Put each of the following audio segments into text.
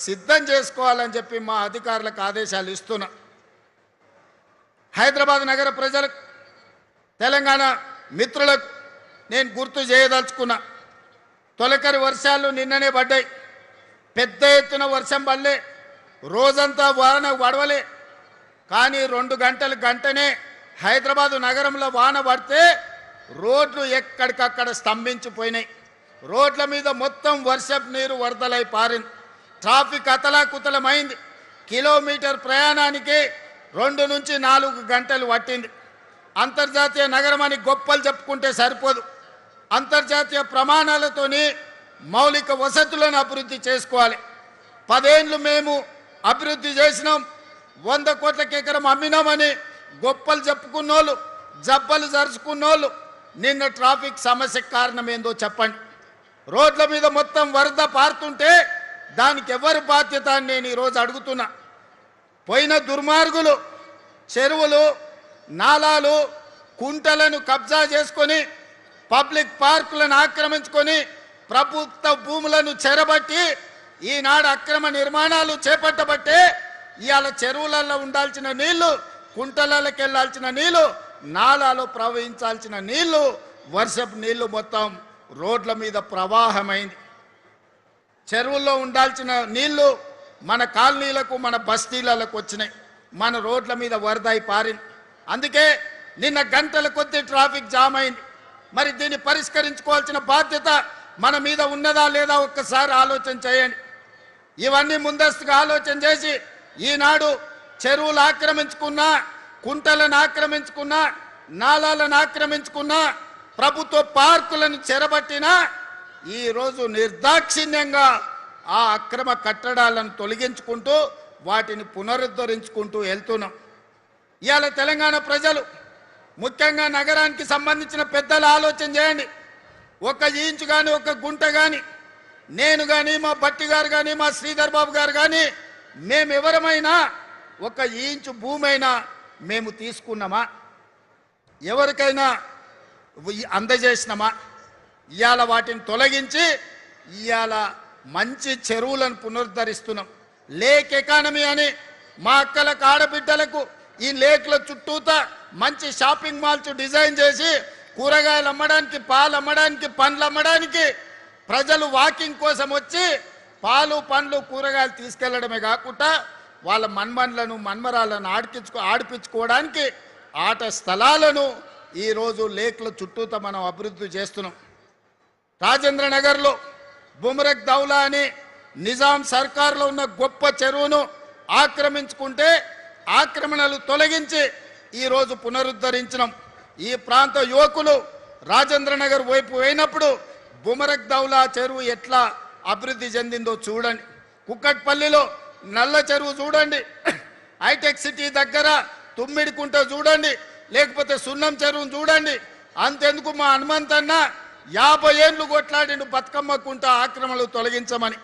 సిద్ధం చేసుకోవాలని చెప్పి మా అధికారులకు ఆదేశాలు ఇస్తున్నా. హైదరాబాద్ నగర ప్రజలకు, తెలంగాణ మిత్రులకు నేను గుర్తు చేయదలుచుకున్నా. తొలకరి వర్షాలు నిన్ననే పడ్డాయి. పెద్ద ఎత్తున వర్షం పడలే, రోజంతా వాన పడవలే. కానీ 2 గంటనే హైదరాబాదు నగరంలో వాన పడితే రోడ్లు ఎక్కడికక్కడ స్తంభించిపోయినాయి. రోడ్ల మీద మొత్తం వర్షపు నీరు వరదలై పారింది. ట్రాఫిక్ అతలాకుతలమైంది. కిలోమీటర్ ప్రయాణానికి 2 నుంచి 4 గంటలు పట్టింది. అంతర్జాతీయ నగరం అని గొప్పలు చెప్పుకుంటే సరిపోదు. అంతర్జాతీయ ప్రమాణాలతోని మౌలిక వసతులను అభివృద్ధి చేసుకోవాలి. 10 ఏళ్ళు మేము అభివృద్ధి చేసినాం, 100 కోట్లకి ఎకరం అమ్మినామని గొప్పలు చెప్పుకున్నోళ్ళు, జబ్బలు జరుచుకున్నోళ్ళు నిన్న ట్రాఫిక్ సమస్యకు కారణం ఏందో చెప్పండి. రోడ్ల మీద మొత్తం వరద పారుతుంటే దానికి ఎవరి బాధ్యత అని నేను ఈరోజు అడుగుతున్నా. పోయిన దుర్మార్గులు చెరువులు, నాలాలు, కుంటలను కబ్జా చేసుకొని, పబ్లిక్ పార్కులను ఆక్రమించుకొని, ప్రభుత్వ భూములను చెరబట్టి ఈనాడు అక్రమ నిర్మాణాలు చేపట్టబట్టే ఇవాళ చెరువులలో ఉండాల్సిన నీళ్లు, కుంటలకి వెళ్ళాల్సిన నీళ్లు, నాలాలో ప్రవహించాల్సిన నీళ్లు, వర్షపు నీళ్లు మొత్తం రోడ్ల మీద ప్రవాహమైంది. చెరువుల్లో ఉండాల్సిన నీళ్లు మన కాలనీలకు, మన బస్తీలకు వచ్చినాయి. మన రోడ్ల మీద వరదై పారింది. అందుకే నిన్న గంటల కొద్దీ ట్రాఫిక్ జామ్ అయింది. మరి దీన్ని పరిష్కరించుకోవాల్సిన బాధ్యత మన మీద ఉన్నదా లేదా ఒక్కసారి ఆలోచన చేయండి. ఇవన్నీ ముందస్తుగా ఆలోచన చేసి ఈనాడు చెరువులు ఆక్రమించుకున్నా, కుంటలను ఆక్రమించుకున్నా, నాలాలను ఆక్రమించుకున్నా, ప్రభుత్వ పార్కులను చెరబట్టినా ఈరోజు నిర్దాక్షిణ్యంగా ఆ అక్రమ కట్టడాలను తొలగించుకుంటూ వాటిని పునరుద్ధరించుకుంటూ వెళ్తున్నాం. ఇవాళ తెలంగాణ ప్రజలు, ముఖ్యంగా నగరానికి సంబంధించిన పెద్దలు ఆలోచన చేయండి. 1 ఇంచు కానీ, 1 గుంట కానీ, నేను కానీ, మా భట్టి గారు కానీ, మా శ్రీధర్ బాబు గారు కానీ, మేమెవరమైనా 1 ఇంచు భూమి అయినా మేము తీసుకున్నామా? ఎవరికైనా అందజేసినామా? ఇవాళ వాటిని తొలగించి ఇవాళ మంచి చెరువులను పునరుద్ధరిస్తున్నాం. లేక్ ఎకానమీ అని మా అక్కలకు, ఆడబిడ్డలకు ఈ లేక్ల చుట్టూతా మంచి షాపింగ్ మాల్స్ డిజైన్ చేసి కూరగాయలు అమ్మడానికి, పాలు అమ్మడానికి, పండ్లు అమ్మడానికి ప్రజలు వాకింగ్ కోసం వచ్చి పాలు, పండ్లు, కూరగాయలు తీసుకెళ్లడమే కాకుండా వాళ్ళ మన్మన్లను, మన్మరాలను ఆడిపించుకోవడానికి ఆట స్థలాలను ఈరోజు లేక్ల చుట్టూతా మనం అభివృద్ధి చేస్తున్నాం. రాజేంద్ర నగర్లో బుమరక్ దౌలా అని నిజాం సర్కార్లో ఉన్న గొప్ప చెరువును ఆక్రమించుకుంటే ఆక్రమణలు తొలగించి ఈరోజు పునరుద్ధరించడం. ఈ ప్రాంత యువకులు రాజేంద్ర నగర్ వైపు పోయినప్పుడు బుమరక్ దౌలా చెరువు ఎట్లా అభివృద్ధి చెందిందో చూడండి. కుక్కట్పల్లిలో నల్ల చెరువు చూడండి, హైటెక్ సిటీ దగ్గర తుమ్మిడికుంట చూడండి, లేకపోతే సున్నం చెరువును చూడండి. అంతెందుకు మా హనుమంతన్న 50 ఏళ్ళు కొట్లాడిండు బతుకమ్మ కుంట ఆక్రమణలు తొలగించమని.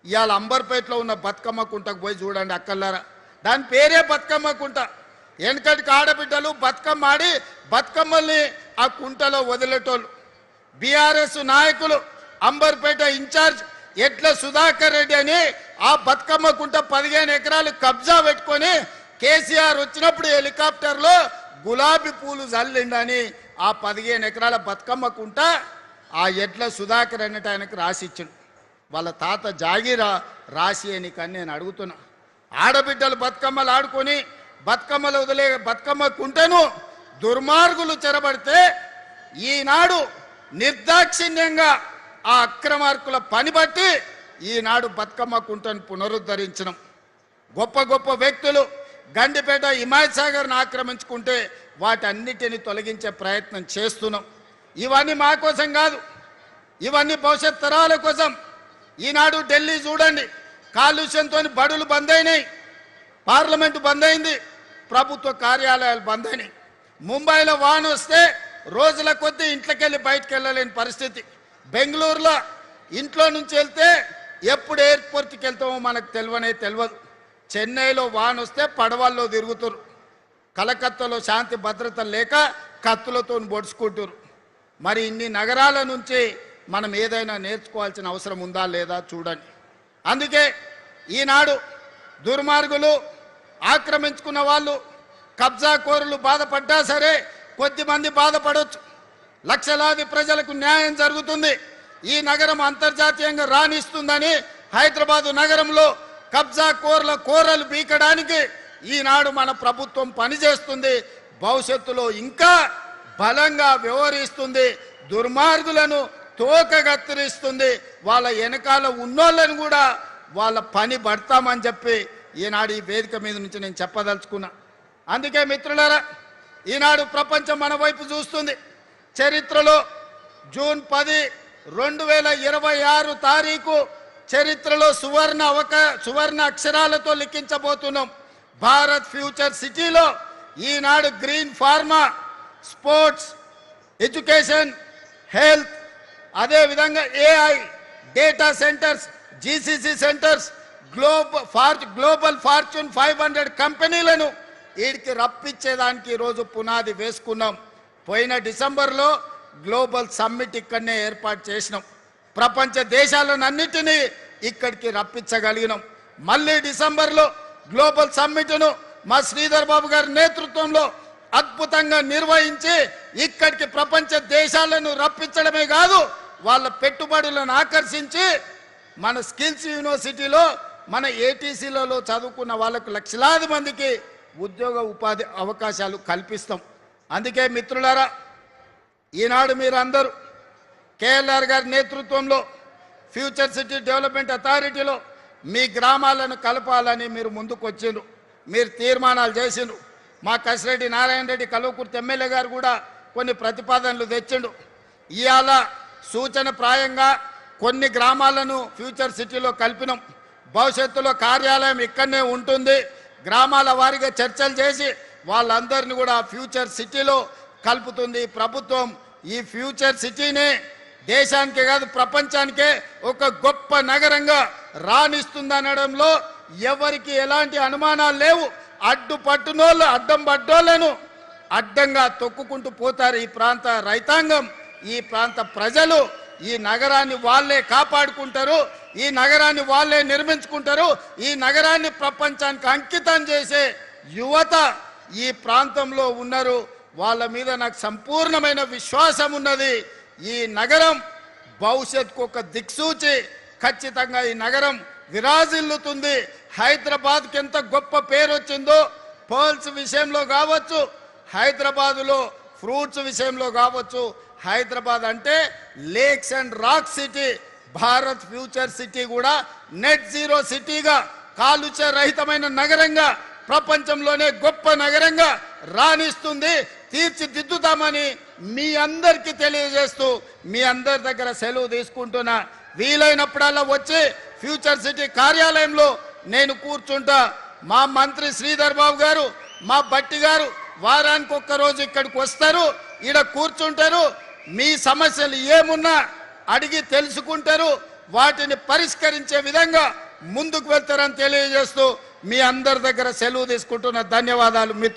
ఇవాళ అంబర్పేటలో ఉన్న బతుకమ్మ కుంటకు పోయి చూడండి అక్కల్లారా, దాని పేరే బతుకమ్మ కుంట. వెనకటికి ఆడబిడ్డలు బతుకమ్మ ఆడి బతుకమ్మల్ని ఆ కుంటలో వదిలేటోళ్ళు. బీఆర్ఎస్ నాయకులు అంబర్పేట ఇన్ఛార్జ్ ఎట్ల సుధాకర్ రెడ్డి అని ఆ బతుకమ్మ కుంట 15 ఎకరాలు కబ్జా పెట్టుకొని కేసీఆర్ వచ్చినప్పుడు హెలికాప్టర్లో గులాబీ పూలు జల్లిండని ఆ 15 ఎకరాల బతుకమ్మ కుంట ఆ ఎడ్ల సుధాకర్ అన్నట్టు ఆయనకు రాసిచ్చిండు. వాళ్ళ తాత జాగీరా రాసి అని కానీ నేను అడుగుతున్నా. ఆడబిడ్డలు బతుకమ్మలు ఆడుకొని బతుకమ్మలు వదిలే బతుకమ్మ కుంటను దుర్మార్గులు చెరబడితే ఈనాడు నిర్దాక్షిణ్యంగా ఆ అక్రమార్కుల పని బట్టి ఈనాడు బతుకమ్మ కుంటను పునరుద్ధరించడం. గొప్ప గొప్ప వ్యక్తులు గండిపేట, హిమాయత్ సాగర్ను ఆక్రమించుకుంటే వాటన్నిటిని తొలగించే ప్రయత్నం చేస్తున్నాం. ఇవన్నీ మా కోసం కాదు, ఇవన్నీ భవిష్యత్ తరాల కోసం. ఈనాడు ఢిల్లీ చూడండి, కాలుష్యంతో బడులు బంద్ అయినాయి, పార్లమెంటు బంద్ అయింది, ప్రభుత్వ కార్యాలయాలు బంద్ అయినాయి. ముంబైలో వాన వస్తే రోజుల కొద్దీ ఇంట్లోకెళ్ళి బయటకు వెళ్ళలేని పరిస్థితి. బెంగళూరులో ఇంట్లో నుంచి వెళ్తే ఎప్పుడు ఎయిర్పోర్ట్కి వెళ్తామో మనకు తెలియదు. చెన్నైలో వాన వస్తే పడవల్లో తిరుగుతారు. కలకత్తాలో శాంతి భద్రత లేక కత్తులతో పొడుచుకుంటారు. మరి ఇన్ని నగరాల నుంచి మనం ఏదైనా నేర్చుకోవాల్సిన అవసరం ఉందా లేదా చూడండి. అందుకే ఈనాడు దుర్మార్గులు ఆక్రమించుకున్న వాళ్ళు కబ్జాకోరులు బాధపడ్డా సరే కొద్దిమంది బాధపడవచ్చు, లక్షలాది ప్రజలకు న్యాయం జరుగుతుంది. ఈ నగరం అంతర్జాతీయంగా రాణిస్తుందని హైదరాబాదు నగరంలో కబ్జాకోర్ల కోరలు బీకడానికి ఈనాడు మన ప్రభుత్వం పనిచేస్తుంది. భవిష్యత్తులో ఇంకా బలంగా వ్యవహరిస్తుంది. దుర్మార్గులను తోకగత్తిరిస్తుంది. వాళ్ళ వెనకాల ఉన్నోళ్ళని కూడా వాళ్ళ పని పడతామని చెప్పి ఈనాడు ఈ వేదిక మీద నుంచి నేను చెప్పదలుచుకున్నా. అందుకే మిత్రులారా, ఈనాడు ప్రపంచం మన వైపు చూస్తుంది. చరిత్రలో జూన్ 10, 2026 తారీఖు చరిత్రలో సువర్ణ అక్షరాలతో లిఖించబోతున్నాం. భారత్ ఫ్యూచర్ సిటీలో ఈనాడు green pharma, sports, education, health, అదేవిధంగా AI, data centres, GCC centres, global fortune 500 కంపెనీలను వీడికి రప్పించేదానికి ఈరోజు పునాది వేసుకున్నాం. పోయిన డిసెంబర్లో గ్లోబల్ సమ్మిట్ ఇక్కడనే ఏర్పాటు చేసినాం. ప్రపంచ దేశాలన్నిటినీ ఇక్కడికి రప్పించగలిగినాం. మళ్ళీ డిసెంబర్లో గ్లోబల్ సమ్మిట్ను మా శ్రీధర్ బాబు గారి నేతృత్వంలో అద్భుతంగా నిర్వహించి ఇక్కడికి ప్రపంచ దేశాలను రప్పించడమే కాదు, వాళ్ళ పెట్టుబడులను ఆకర్షించి మన స్కిల్స్ యూనివర్సిటీలో మన ATCలలో చదువుకున్న వాళ్ళకు లక్షలాది మందికి ఉద్యోగ ఉపాధి అవకాశాలు కల్పిస్తాం. అందుకే మిత్రులారా, ఈనాడు మీరందరూ KLR గారి నేతృత్వంలో ఫ్యూచర్ సిటీ డెవలప్మెంట్ అథారిటీలో మీ గ్రామాలను కలపాలని మీరు ముందుకు వచ్చిండ్రు. మీరు తీర్మానాలు చేసిండ్రు. మా కసిరెడ్డి నారాయణ రెడ్డి కల్వకుర్తి ఎమ్మెల్యే గారు కూడా కొన్ని ప్రతిపాదనలు తెచ్చిండు. ఇవాళ సూచన ప్రాయంగా కొన్ని గ్రామాలను ఫ్యూచర్ సిటీలో కలిపినాం. భవిష్యత్తులో కార్యాలయం ఇక్కడనే ఉంటుంది. గ్రామాల వారీగా చర్చలు చేసి వాళ్ళందరినీ కూడా ఫ్యూచర్ సిటీలో కలుపుతుంది ప్రభుత్వం. ఈ ఫ్యూచర్ సిటీనే దేశానికే కాదు ప్రపంచానికే ఒక గొప్ప నగరంగా రాణిస్తుందనడంలో ఎవరికి ఎలాంటి అనుమానాలు లేవు. అడ్డుపట్టునోళ్ళు అడ్డం పడ్డోళ్లను అడ్డంగా తొక్కుకుంటూ పోతారు ఈ ప్రాంత రైతాంగం, ఈ ప్రాంత ప్రజలు. ఈ నగరాన్ని వాళ్ళే కాపాడుకుంటారు, ఈ నగరాన్ని వాళ్ళే నిర్మించుకుంటారు. ఈ నగరాన్ని ప్రపంచానికి అంకితం చేసే యువత ఈ ప్రాంతంలో ఉన్నారు. వాళ్ళ మీద నాకు సంపూర్ణమైన విశ్వాసం ఉన్నది. ఈ నగరం భవిష్యత్తుకు ఒక దిక్సూచి. ఖచ్చితంగా ఈ నగరం విరాజిల్లుతుంది. హైదరాబాద్కి ఎంత గొప్ప పేరు వచ్చిందో పర్ల్స్ విషయంలో కావచ్చు, హైదరాబాదులో ఫ్రూట్స్ విషయంలో కావచ్చు. హైదరాబాద్ అంటే lakes and rock city. Bharat future city కూడా నెట్ జీరో సిటీగా, కాలుష్య రహితమైన నగరంగా, ప్రపంచంలోనే గొప్ప నగరంగా రాణిస్తుంది. తీర్చిదిద్దుతామని మీ అందరికీ తెలియజేస్తూ మీ అందరి దగ్గర సెలవు తీసుకుంటున్నా. వీలైనప్పుడల్లా వచ్చి ఫ్యూచర్ సిటీ కార్యాలయంలో నేను కూర్చుంటా. మా మంత్రి శ్రీధర్ బాబు గారు, మా బట్టి గారు వారానికి ఒక్కరోజు ఇక్కడికి వస్తారు, ఈడ కూర్చుంటారు. మీ సమస్యలు ఏమున్నా అడిగి తెలుసుకుంటారు, వాటిని పరిష్కరించే విధంగా ముందుకు వెళ్తారని తెలియజేస్తూ మీ అందరి దగ్గర సెలవు తీసుకుంటున్న. ధన్యవాదాలు మిత్రులు.